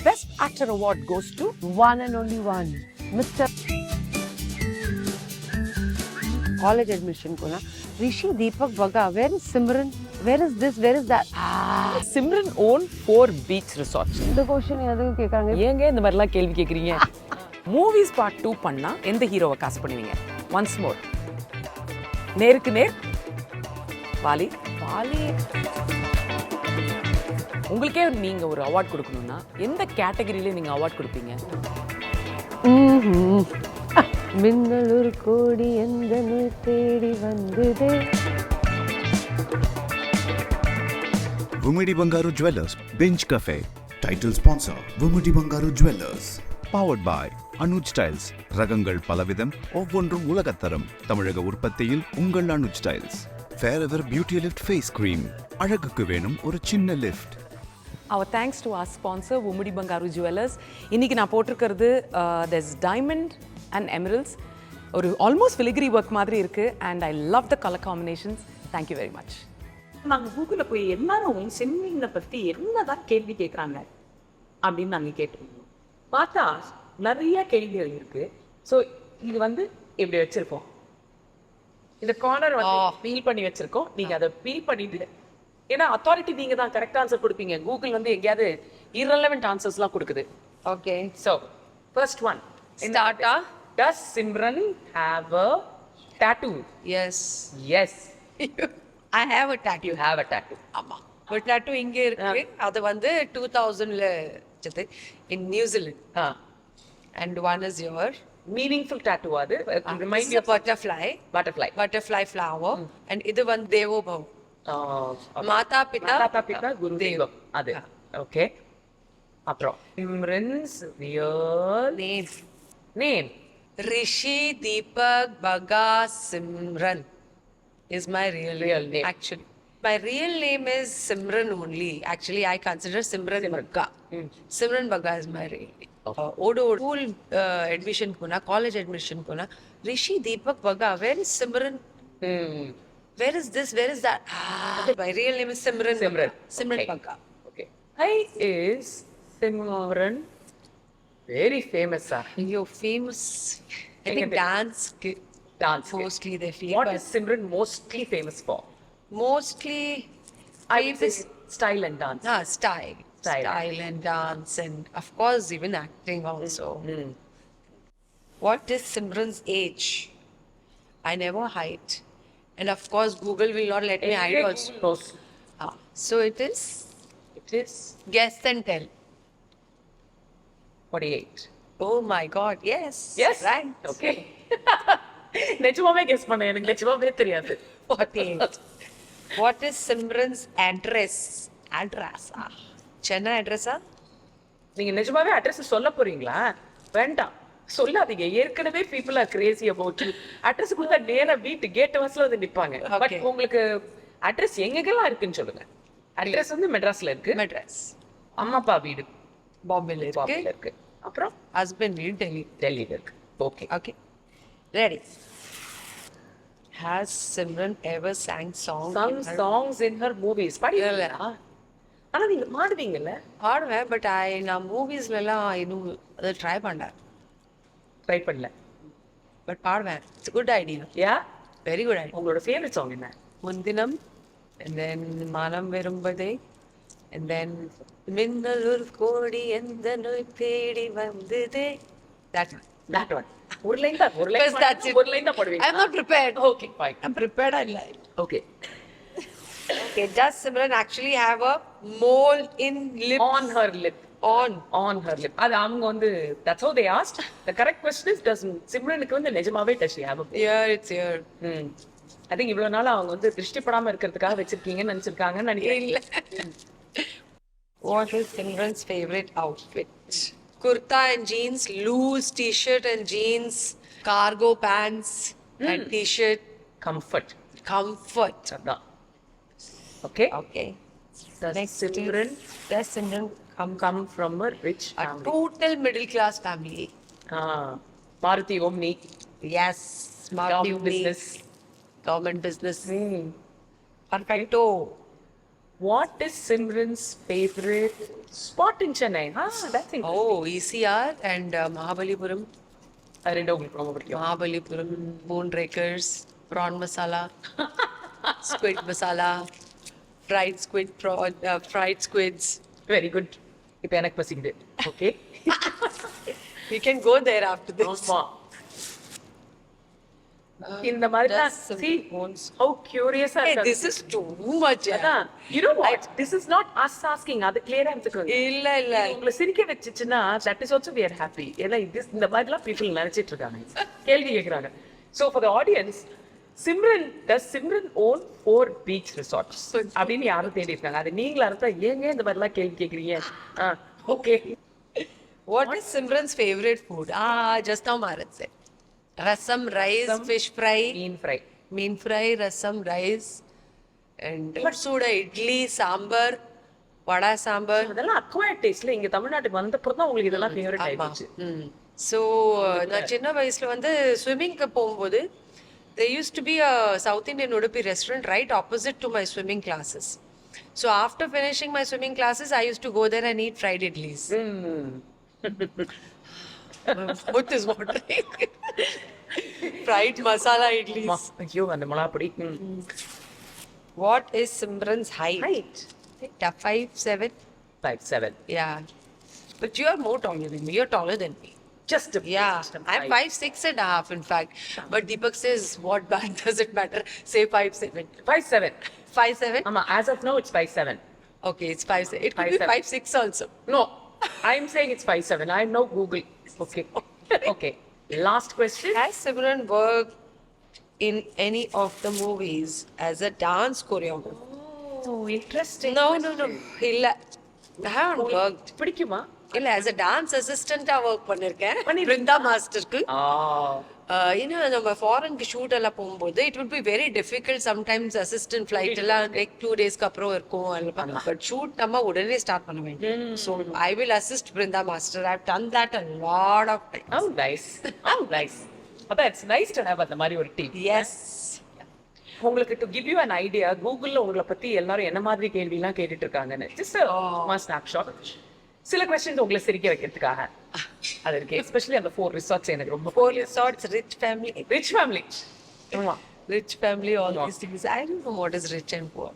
Best Actor Award goes to one and only one, Mr. College admission kona Rishi Deepak Baga. Where is Simran? Where is this? Where is that? Simran own 4 beach resorts. இந்த question எதுக்கு கேக்குறாங்க? ஏங்க இந்த மாதிரிலாம் கேள்வி கேக்குறீங்க? Movies part 2 பண்ணா எந்த ஹீரோவை காஸ்ட் பண்ணுவீங்க? ஒன்ஸ் மோர். நேருக்கு நேர் வாலி. உங்களுக்கே நீங்க ஒரு அவார்ட் கொடுக்கணும்னா எந்த கேட்டகரியில நீங்க அவார்ட் கொடுப்பீங்க? மின்னல் ஒரு கோடி எந்த நோய் தேடி வந்ததே. Vijay Bangaru Jewellers, Binge Cafe. Title sponsor, Vijay Bangaru Jewellers. Powered by Anu Styles. ரகங்கள் பலவிதம், ஒவ்வொன்றும் உலகத்தரம். தமிழக உற்பத்தியில் உங்கள் Anu Styles. Fair Beauty Lift Face Cream. அழகுக்கு வேணும் ஒரு சின்ன lift. Our thanks to our sponsor, Vijay Bangaru Jewellers. இன்னைக்கு நான் போட்டிருக்கிறது there's diamond and emeralds. ஒரு ஆல்மோஸ்ட் filigree work மாதிரி இருக்கு and I love the color combinations. Thank you very much. நாங்கள் கூகுளில் போய் எல்லாரும் சிம்ரனை பற்றி என்னதான் கேள்வி கேட்குறாங்க அப்படின்னு நாங்கள் கேட்டிருந்தோம். பார்த்தா நிறைய கேள்விகள் இருக்கு. ஸோ இது வந்து இப்படி வச்சிருக்கோம். இந்த கார்னர் வந்து ஃபீல் பண்ணி வச்சிருக்கோம். நீங்கள் அதை ஃபீல் பண்ணிட்டு, ஏன்னா அத்தாரிட்டி நீங்கள் தான் கரெக்ட் ஆன்சர் கொடுப்பீங்க. கூகுள் வந்து எங்கேயாவது irrelevant ஆன்சர்ஸ்லாம் கொடுக்குது. ஓகே, ஸோ ஃபர்ஸ்ட் ஒன் ஸ்டார்ட்டா. Does Simran have a tattoo? Yes. Yes. I have a tattoo. You have a tattoo. ஆமா, ஒரு tattoo இங்க இருக்கு. அது வந்து 2000ல வச்சது in New Zealand. And one is your Meaningful tattoo அது. remind you of butterfly flower. And இது வந்து தேவோ பவ. மாதா பிதா குரு தெய்வம் அது. ஓகே, அப்புறம் Simran's real name Rishi Deepak Baga Simran is my real name. Actually, my real name is Simran only. Actually, I consider Simran Baga. Simran Baga is my real name. Odo school admission kona, college admission kona, Rishi Deepak Baga. Where is Simran? Where is this? Where is that? My real name is Simran. Simran Baga. Okay. Hi is Simran. Very famous. You're famous. I think dance. Mostly they feel. What is Simran mostly famous for? Mostly I would say style and dance. Style and dance, and of course even acting also. What is Simran's age? I never hide, and of course Google will not let me hide also. So it is guess and tell. 48. Oh my God! Yes. Right. Okay. நிஜமாவே guess பண்ணேன். எனக்கு நிஜமாவே தெரியாது. 48. What is Simran's address? Chennai address? நீங்க நிஜமாவே address சொல்ல போறீங்களா? வேண்டாம், சொல்லாதீங்க. ஏற்கனவே people are crazy about you. Address கொடுத்தா நேரா வீட்டு கேட் வாசல்ல வந்து நிப்பாங்க. பட் உங்களுக்கு அட்ரஸ் எங்கெல்லாம் இருக்குன்னு சொல்லுங்க. அட்ரஸ் வந்து மெட்ராஸ்ல இருக்கு. மெட்ராஸ். அம்மா அப்பா வீடு பாம்பேல இருக்கு. அப்புறம் ஹஸ்பண்ட் வீடு டெல்லியில இருக்கு. Okay. Ready. Has Simran ever sang songs in her movies? பாடிங்களா? ஆனா நீங்க பாடுவீங்கல்ல? பாடுவேன், பட் நான் மூவிஸ்ல எல்லாம் இன்னும் அதை ட்ரை பண்ணல. பட் பாடுவேன். It's good idea. Yeah, very good idea. உங்களோட ஃபேவரட் சாங் என்ன? முன்தினம், and then மனம் விரும்பதே, and then மின்னல் ஒரு கோடி எந்த நோய் தேடி வந்ததே. That one. ஒரு லைன் தான் பாடுவீங்க. I'm not prepared. Okay, fine. I'm prepared. I like. Okay. Does Simran actually have a mole in lip? On her lip. On her lip. அது அவங்க வந்து that's how they asked. The correct question is does Simranக்கு வந்து நிஜமாவே does she have a mole? Here it's here. I think இவ்வளவு நாள் அவங்க வந்து திருஷ்டிப்படாம இருக்கிறதுக்காக வச்சிருக்கீங்கன்னு நினைச்சிருக்காங்கன்னு நினைக்கிறேன். What is Simran's favorite outfit? Kurta and jeans, loose t-shirt and jeans, cargo pants and t-shirt. Comfort. அதான். Okay. Does Simran come from a rich family? A total middle class family. Maruti Omni. Yes. Maruti Omni. Government business. Perfecto. What is Simran's favorite spot in Chennai? That's interesting. Oh, ECR and Mahabalipuram. அது ரெண்டும் உங்களுக்கு ரொம்ப பிடிக்கும். Mahabalipuram, Moonrakers, prawn masala, squid masala, fried squids. Very good. இப்போ எனக்கு பசிக்குது. Okay. We can go there after this. ஆமா. இந்த மாதிரி தான் see how curious Hey, this is too much. அதான் you know what this is not us asking அது clear ஆ இல்ல இல்ல உங்களை சிரிக்க வச்சுச்சுன்னா that is also we are happy ஏன்னா இந்த மாதிரிலாம் people நினைச்சிட்டு இருக்காங்க கேள்வி கேட்குறாங்க. So for the audience does Simran own 4 beach resorts அப்படின்னு யாரும் தேடி இருக்காங்க. அது நீங்களா இருந்தா ஏங்க இந்த மாதிரிலாம் கேள்வி கேட்குறீங்க? Okay. What is Simran's favorite food? Just now Marat said. Rasam, rice, fish fry, mean fry, rasam, rice, and suda, idli, sambar, vada sambar. அதெல்லாம் அக்வயர்ட் டேஸ்ட்ல இங்க தமிழ்நாட்டுக்கு வந்தப்பறம் தான் உங்களுக்கு இதெல்லாம் ஃபேவரட் ஆயிடுச்சு. So நான் சின்ன வயசுல வந்து ஸ்விம்மிங்க்கு போகும்போது there used to be a South Indian Udupi restaurant right opposite to my swimming classes. So after finishing my swimming classes, I used to go there and eat fried idlis. What is watering? Fried masala idlis. ஐயோ அந்த மிளகாப்பொடி. What is Simran's height? 5'7". 5'7". Yeah. But you are more taller than me. You're taller than me. Just a Yeah. I'm 5'6.5" in fact. But Deepak says, what bad does it matter? Say 5'7". 5'7". 5'7"? ஆமா, as of now it's 5'7". Okay, it's 5'7". It could be 5'6" also. No, I'm saying it's 5'7". I know Google. Okay. Okay. Last question. Has Simran worked in any of the movies as a dance choreographer? Oh, interesting. No. இல்ல. I haven't worked. பிடிக்குமா? இல்ல, as a dance assistant work பண்ணிருக்கேன். பிருந்தா மாஸ்டருக்கு. ஏன்னா நம்ம ஃபாரின்க்கு shoot எல்லாம் போகும்போது it will be very difficult sometimes assistant flight எல்லாம் லைக் 2 டேஸ்க்கு அப்புறம் இருக்கும். பட் ஷூட் நம்ம உடனே ஸ்டார்ட் பண்ண வேண்டியது. So I will assist Brinda master. I done that a lot of time. Oh, nice. Oh, nice. அதான் it's nice to have அந்த மாதிரி ஒரு டீம். Yes. உங்களுக்கு to give you an idea, கூகுள்ல உங்களை பத்தி எல்லாரும் என்ன மாதிரி கேள்விலாம் கேட்டுட்டு இருக்காங்கன்னு just a snapshot. சில questions உங்களை சிரிக்க வைக்கிறதுக்காக அது இருக்கு. எஸ்பெஷலி அந்த 4 resorts எனக்கு ரொம்ப 4 resorts, rich family. ஆமா, Rich family, all these things. I don't know what is rich and poor.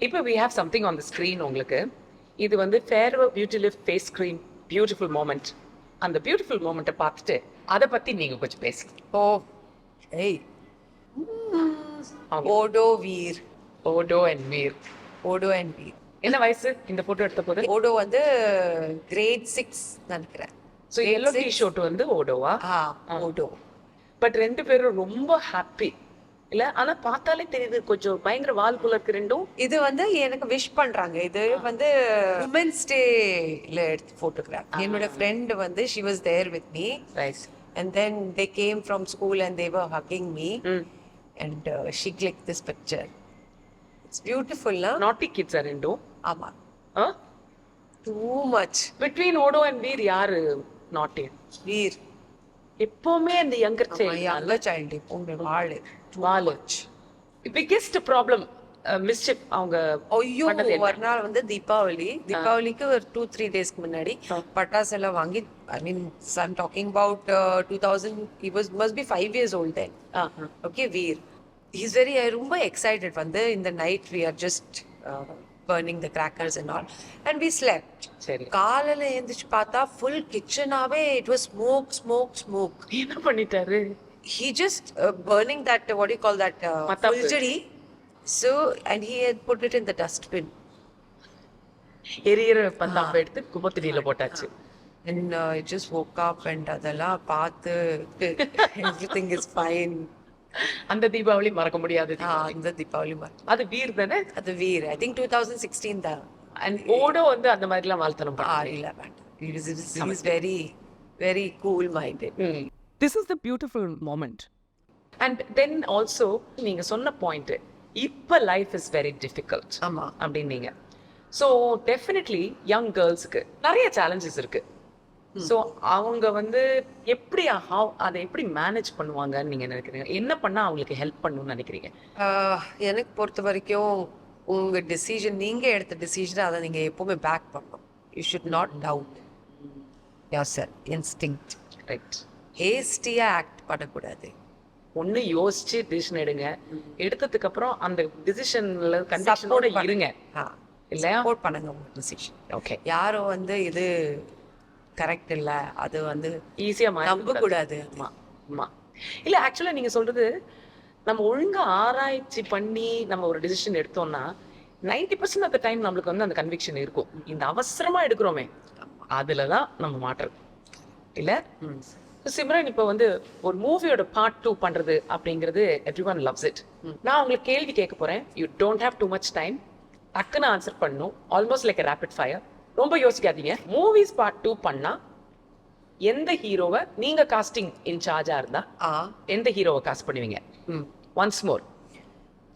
இப்போ we have something on the screen உங்களுக்கு. இது வந்து Fairwear Beauty Lift Face Cream Beautiful Moment. அந்த beautiful மொமெண்ட்டை பார்த்துட்டு அதை பத்தி நீங்க கொஞ்சம் பேசுங்க. Hey. Odo Veer. Odo and Veer. என்ன வயசு இந்த போட்டோ எடுத்த போது? ஓடோ வந்து grade 6 நினைக்கிறேன். ஸோ எல்லோ டி ஷர்ட் வந்து ஓடோவா? ஓடோ. பட் ரெண்டு பேரும் ரொம்ப ஹாப்பி இல்ல? ஆனா பார்த்தாலே தெரியுது கொஞ்சம் பயங்கர வால் போல இருக்கு ரெண்டும். இது வந்து எனக்கு விஷ் பண்றாங்க. இது வந்து உமன்ஸ் டேல எடுத்த போட்டோகிராஃப். என்னோட ஃப்ரெண்ட் வந்து she was there with me. Nice. And then they came from school and they were hugging me. And she clicked this picture. It's beautiful, na? Naughty kids are ரெண்டும். ஆமா. Too much. Between Odo and Veer யாரு naughty? Veer. எப்பவுமே அந்த younger child எப்பவுமே வாளு. Biggest problem mischief அவங்க ஐயோ ஒரு நாள் வந்து தீபாவளிக்கு ஒரு 2-3 டேஸ்க்கு முன்னாடி பட்டாசு எல்லாம் வாங்கி ஐ மீன் I'm talking about 2000. he must be 5 years old then. Okay, Veer. He's very ரொம்ப excited வந்து in the night we are just burning the crackers and all and we slept. சரி. காலையில எழுந்திரிச்சு பார்த்தா full kitchen-ஆவே it was smoke. என்ன பண்ணிட்டாரு? He just burning that what do you call that fulgari. So and he had put it in the dustbin. எரியற பந்தாப்ப எடுத்து குப்பத்தடியில போட்டாச்சு. And I just woke up and அதெல்லாம் பார்த்து everything is fine. அந்த தீபாவளி மறக்க முடியாது. அந்த தீபாவளி அது வீர் தானே? அது வீர். I think 2016 தான். And ஓடோ வந்து அந்த மாதிரிலாம் வாழ்த்தனம் பண்ணாரு. இல்ல வேண்டாம். He is very cool minded. This is the beautiful moment. And then also நீங்க சொன்ன பாயிண்ட் இப்ப லைஃப் இஸ் வெரி டிஃபிகல்ட். ஆமா அப்படின்னீங்க. ஸோ டெஃபினெட்லி யங் கேர்ள்ஸுக்கு நிறைய சேலஞ்சஸ் இருக்கு. ஸோ அவங்க வந்து எப்படி அதை எப்படி மேனேஜ் பண்ணுவாங்கன்னு நீங்க நினைக்கிறீங்க? என்ன பண்ணா அவங்களுக்கு ஹெல்ப் பண்ணணும்னு நினைக்கிறீங்க? எனக்கு பொறுத்த வரைக்கும் உங்க டிசிஷன், நீங்க எடுத்த டிசிஷன் அதை நீங்க எப்பவுமே பேக் பண்ணணும். You should not doubt your self instinct. Right. ஹேஸ்டியா ஆக்ட் பண்ணக்கூடாது. ஒண்ணு யோசிச்சு டிசிஷன் எடுங்க. எடுத்ததுக்கு அப்புறம் அந்த டிசிஷன்ல கண்டிஷனோட இருங்க. இல்லையா? சப்போர்ட் பண்ணுங்க உங்க டிசிஷன். ஓகே. யாரும் வந்து இது கரெக்ட் இல்ல, அது வந்து ஈஸியா நம்ப கூடாது. ஆமா. இல்ல ஆக்சுவலா நீங்க சொல்றது நம்ம ஒழுங்கா ஆராய்ச்சி பண்ணி நம்ம ஒரு டிசிஷன் எடுத்தோம்னா 90% ஆஃப் த டைம் நம்மளுக்கு வந்து அந்த கன்விக்ஷன் இருக்கும். இந்த அவசரமா எடுக்கிறோமே அதுலதான் நம்ம மாட்டுறது இல்ல. சிம்ரன் இப்போ வந்து ஒரு மூவியோட பார்ட் 2 பண்றது அப்படிங்கிறது everyone loves it. நான் உங்களுக்கு கேள்வி கேட்க போறேன். You don't have too much time. டக்குன்னு ஆன்சர் பண்ணணும். Almost like rapid fire. ரொம்ப யோசிக்காதீங்க. மூவிஸ் பார்ட் 2 பண்ணா எந்த ஹீரோவை நீங்க காஸ்டிங் இன்சார்ஜா இருந்தா எந்த ஹீரோவை காஸ்ட் பண்ணுவீங்க? Once more.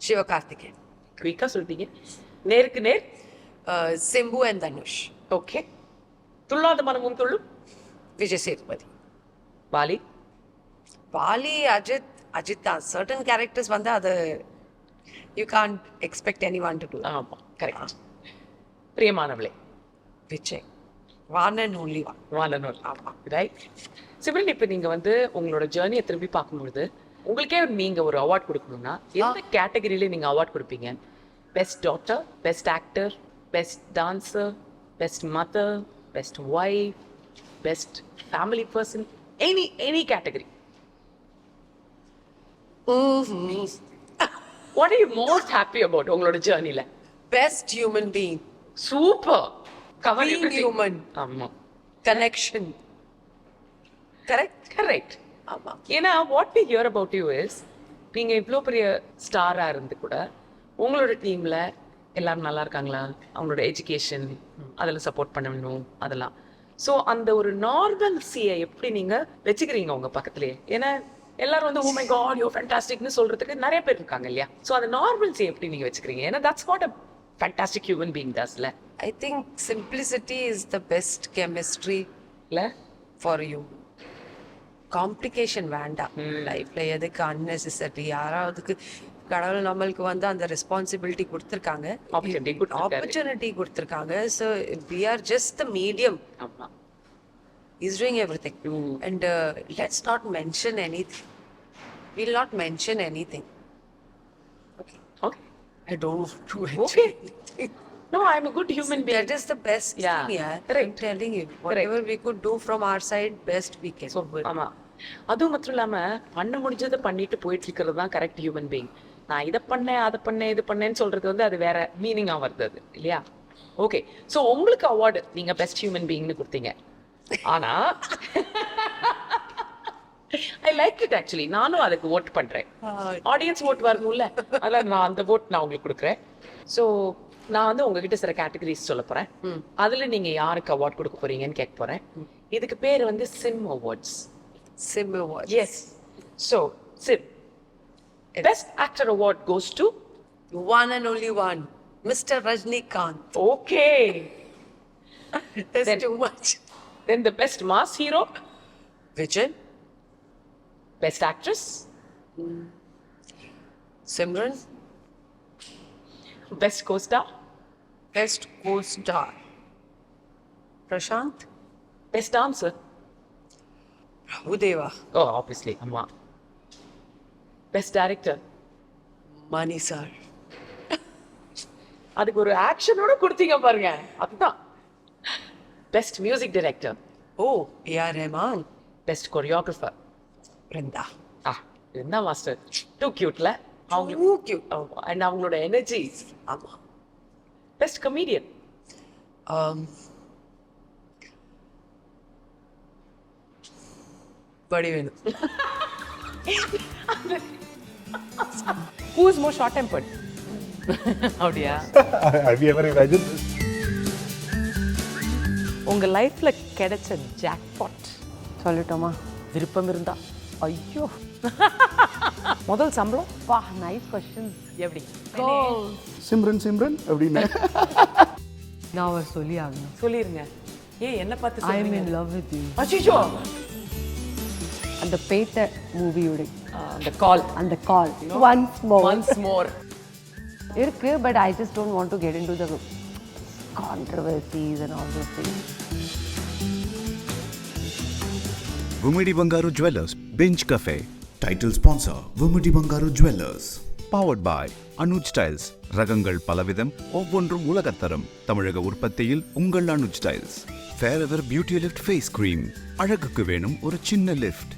சிவகார்த்திகேயன். குயிக்கா சொல்லிட்டீங்க. நேருக்கு நேர். சிம்பு அண்ட் தனுஷ். ஓகே. துள்ளாத மனமும் துள்ளும். விஜய் சேதுபதி. வாலி. வாலி, அஜித் தான். சர்டன் கேரக்டர்ஸ் வந்து அது you can't expect any one to do. ஆமா, correct. Priyamanavale. Vijay. One and only one. One and only. ஆமா, ரைட். சிம்ரன், இப்போ நீங்க வந்து உங்களோட ஜேர்னியை திரும்பி பார்க்கும்பொழுது உங்களுக்கே நீங்க ஒரு அவார்ட் கொடுக்கணும்னா எந்த கேட்டகரியில நீங்க அவார்ட் கொடுப்பீங்க? Best daughter, best actor, best dancer, best mother, best wife, best family person, any category. What are you most happy about உங்களோட ஜேர்னில? Best human being. Super. Cover human. ஆமா. கனெக்ஷன். கரெக்ட். ஆமா. ஏன்னா what we hear about you is நீங்க இவ்வளோ பெரிய ஸ்டாரா இருந்து கூட உங்களோட டீம்ல எல்லாரும் நல்லா இருக்காங்களா, அவங்களோட எஜுகேஷன் அதில் சப்போர்ட் பண்ணணும் அதெல்லாம். ஸோ அந்த ஒரு நார்மல்சியை எப்படி நீங்க வச்சுக்கிறீங்க உங்க பக்கத்துலயே? ஏன்னா எல்லாரும் வந்து ஓ மை காட் யூ ஃபேண்டாஸ்டிக்னு சொல்றதுக்கு நிறைய பேர் இருக்காங்க இல்லையா? ஸோ அந்த நார்மல்சியை எப்படி நீங்க வச்சுக்கிறீங்க? ஏன்னா that's what a fantastic human being டஸ்ல. I think simplicity is the best chemistry இல்ல ஃபார் யூ. காம்ப்ளிகேஷன் வேண்டாம் லைஃப்ல. எதுக்கு அன்னெசரி? யாராவதுக்கு கடவுள் நம்மளுக்கு வந்து அந்த ரெஸ்பான்சிபிலிட்டி கொடுத்துருக்காங்க, ஆப்பர்ச்சுனிட்டி கொடுத்துருக்காங்க. So we are just the medium. ஆமா. Is doing everything. And let's not mention anything. Will not mention anything. Okay. I don't want to mention anything. No, I'm a good human being. That is the best thing, yeah. Correct. I'm telling you, whatever we could do from our side, best we can. ஆமா. அதுவும் மட்டும் இல்லாம பண்ண முடிஞ்சதை பண்ணிட்டு போயிட்டு இருக்கிறது தான் கரெக்ட் ஹியூமன் பீயிங். நான் இதை பண்ணேன் அதை பண்ணேன் இது பண்ணேன்னு சொல்றது வந்து அது வேற மீனிங்கா வருது அது இல்லையா? ஓகே. ஸோ உங்களுக்கு அவார்டு நீங்க பெஸ்ட் ஹியூமன் பீயிங்னு கொடுத்தீங்க. ஆனா ஐ லைக் இட் ஆக்சுவலி. நானும் அதுக்கு ஓட் பண்றேன். ஆடியன்ஸ் ஓட் வரணும்ல, அதெல்லாம் நான் அந்த ஓட் நான் உங்களுக்கு கொடுக்குறேன். ஸோ நான் வந்து உங்ககிட்ட சில கேட்டகரிஸ் சொல்ல போறேன். அதுல நீங்க யாருக்கு அவார்ட் கொடுக்க போறீங்கன்னு கேட்க போறேன். இதுக்கு பேர் வந்து sim awards. Sim Award. Yes. So, Sim. Best Actor Award goes to? One and only one. Mr. Rajnikant. Okay. That's Then- too much. Then the Best Mass Hero? Vijay. Best Actress? Simran. Best Co-Star? Best co-star. Prashant. Best Dancer? Prabhudeva. Oh, obviously. Amma. Best Director? Mani sir. அதுக்கு ஒரு ஆக்ஷனோட கொடுத்தீங்க பாருங்க, அதுதான். Best music director? Oh, A.R. Rahman. Best choreographer? Brinda. என்ன master, two கியூட்ல அவங்க. Too cute. And அவங்களோட energy. ஆமா. Best comedian? Badivenu. Who is more short-tempered? அப்படியா? Have you ever imagined this? உங்க லைஃப்ல கிடைச்ச ஜாக்பாட் சொல்லட்டுமா? விருப்பம் இருந்தா. ஐயோ. முதல் சம்பளம்? வா, நைஸ் क्वेश्चन. எப்படி? சிம்ரன் அப்படின்னு நான் அவர் சொல்லி ஆகணும். சொல்லிருங்க. ஏன் என்ன பார்த்து ஐ எம் சொல்றீங்க? In love with you. அச்சோ. அந்த பேட்ட மூவியோட அந்த கால். அந்த கால் ஒன்ஸ் மோர். Once more. இருக்கு, but I just don't want to get into the controversies and all those things. Vumidi Bangaru Jewellers Binge Cafe. Title sponsor Vumidi Bangaru Jewellers. Powered by Anuj Styles. ரகங்கள் பலவிதம், ஒவ்வொன்றும் உலகத்தரம். தமிழக உற்பத்தியில் உங்கள் Anuj styles. Fair Ever Beauty Lift Face Cream. அழகுக்கு வேணும் ஒரு சின்ன லிஃப்ட்.